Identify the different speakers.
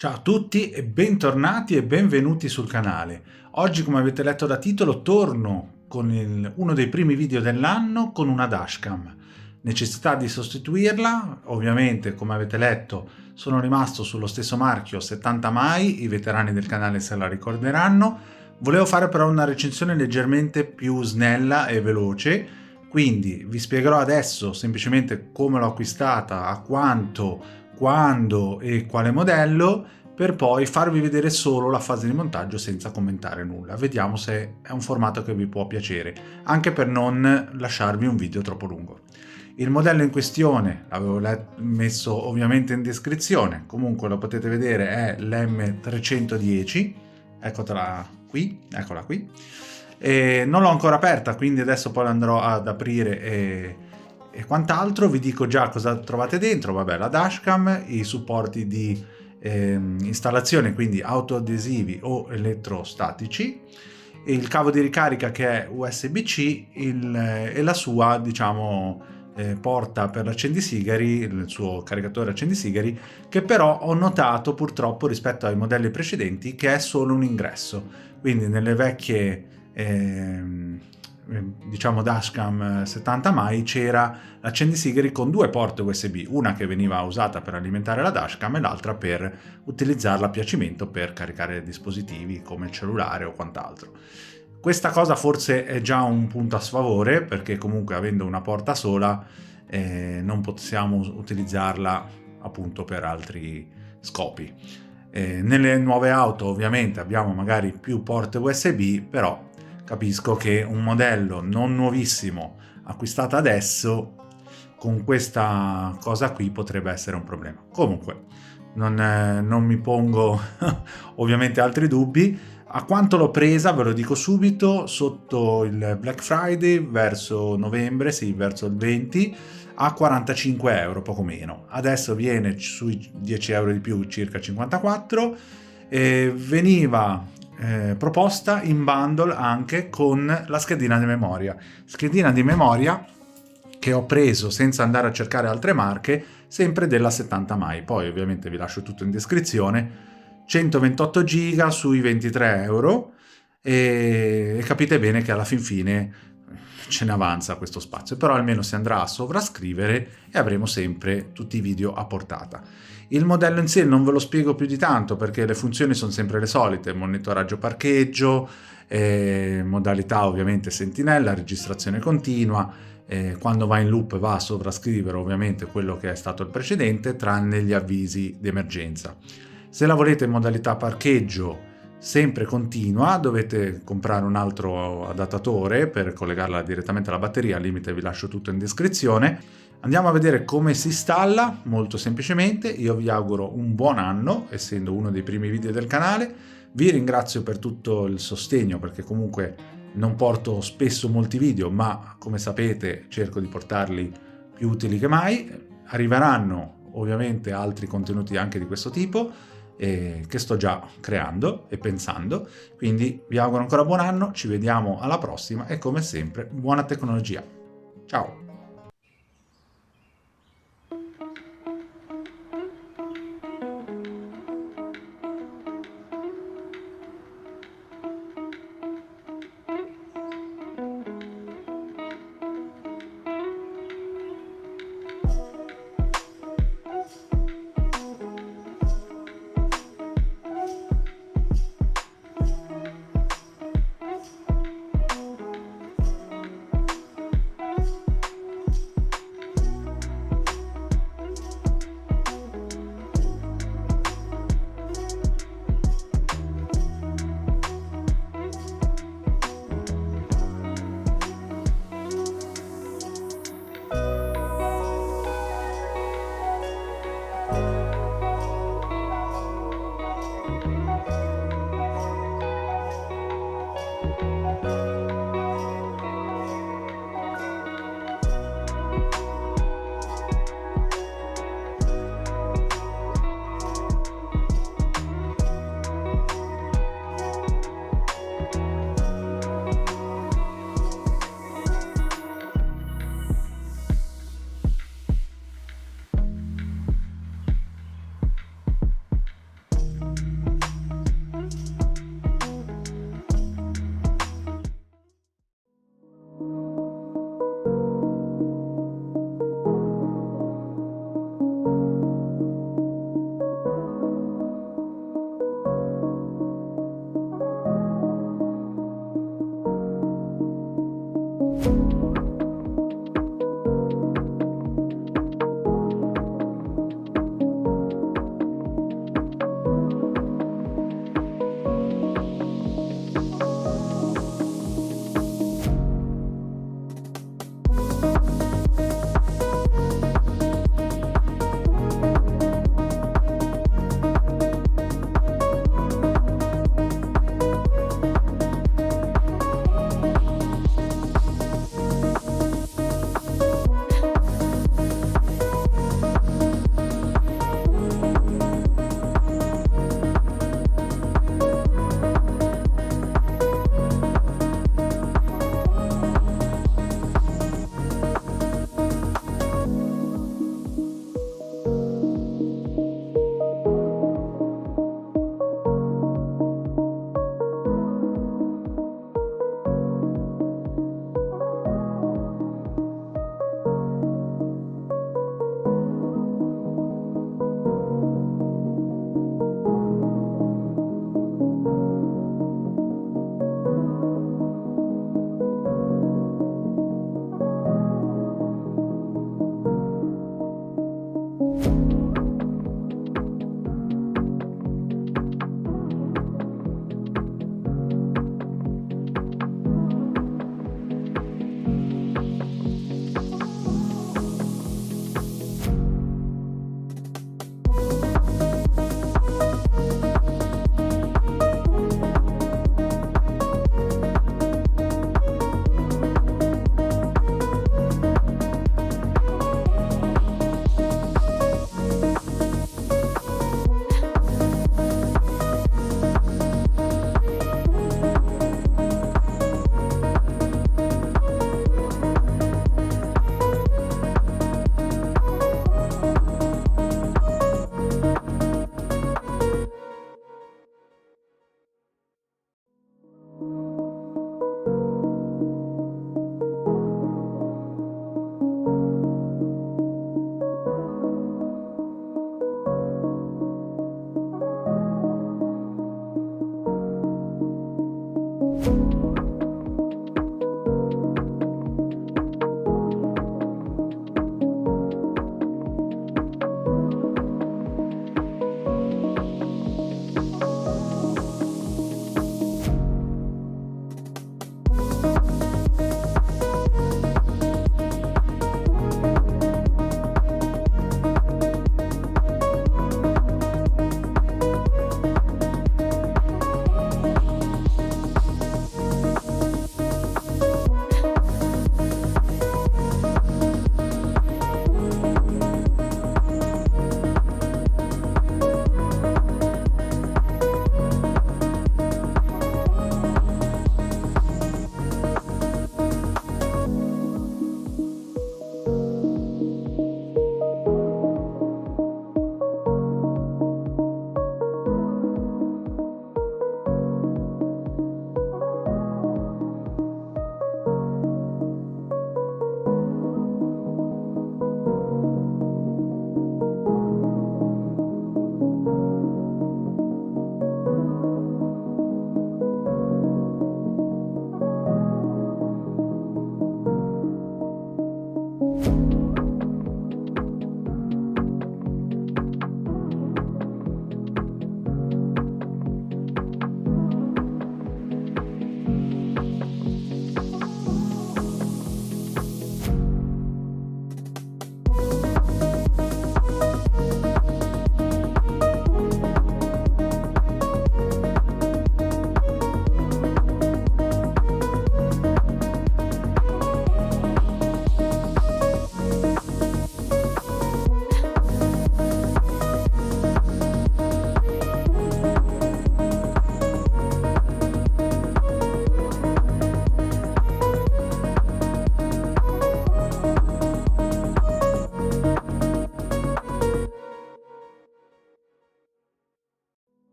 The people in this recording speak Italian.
Speaker 1: Ciao a tutti e bentornati e benvenuti sul canale. Oggi, come avete letto da titolo, torno con uno dei primi video dell'anno con una dashcam. Necessità di sostituirla, ovviamente come avete letto sono rimasto sullo stesso marchio 70mai, i veterani del canale se la ricorderanno. Volevo fare però una recensione leggermente più snella e veloce, quindi vi spiegherò adesso semplicemente come l'ho acquistata, a quanto, quando e quale modello, per poi farvi vedere solo la fase di montaggio senza commentare nulla. Vediamo se è un formato che vi può piacere, anche per non lasciarvi un video troppo lungo. Il modello in questione l'avevo messo ovviamente in descrizione, comunque lo potete vedere, è l'M310, eccola qui. E non l'ho ancora aperta, quindi adesso poi andrò ad aprire e quant'altro. Vi dico già cosa trovate dentro. Vabbè, la dashcam, i supporti di installazione, quindi autoadesivi o elettrostatici, il cavo di ricarica che è USB-C e la sua, diciamo, porta per l'accendisigari, il suo caricatore accendisigari, che però ho notato purtroppo rispetto ai modelli precedenti che è solo un ingresso, quindi nelle vecchie diciamo dashcam 70mai c'era l'accendisigari con due porte USB, una che veniva usata per alimentare la dashcam e l'altra per utilizzarla a piacimento per caricare dispositivi come il cellulare o quant'altro. Questa cosa forse è già un punto a sfavore, perché comunque avendo una porta sola non possiamo utilizzarla appunto per altri scopi. Nelle nuove auto ovviamente abbiamo magari più porte USB, però capisco che un modello non nuovissimo acquistato adesso con questa cosa qui potrebbe essere un problema. Comunque non mi pongo ovviamente altri dubbi. A quanto l'ho presa ve lo dico subito: sotto il Black Friday verso novembre, sì, verso il 20, a 45 euro, poco meno. Adesso viene sui 10 euro di più, circa 54, e veniva proposta in bundle anche con la schedina di memoria che ho preso senza andare a cercare altre marche, sempre della 70mai. Poi ovviamente vi lascio tutto in descrizione. 128 giga sui 23 euro, e capite bene che alla fin fine ce ne avanza questo spazio, però almeno si andrà a sovrascrivere e avremo sempre tutti i video a portata. Il modello in sé non ve lo spiego più di tanto perché le funzioni sono sempre le solite: monitoraggio parcheggio, modalità ovviamente sentinella, registrazione continua, quando va in loop va a sovrascrivere ovviamente quello che è stato il precedente, tranne gli avvisi di emergenza. Se la volete in modalità parcheggio sempre continua, dovete comprare un altro adattatore per collegarla direttamente alla batteria, al limite vi lascio tutto in descrizione. Andiamo a vedere come si installa molto semplicemente. Io vi auguro un buon anno, essendo uno dei primi video del canale. Vi ringrazio per tutto il sostegno, perché comunque non porto spesso molti video, ma come sapete cerco di portarli più utili che mai. Arriveranno ovviamente altri contenuti anche di questo tipo, che sto già creando e pensando, quindi vi auguro ancora buon anno, ci vediamo alla prossima e come sempre buona tecnologia. Ciao!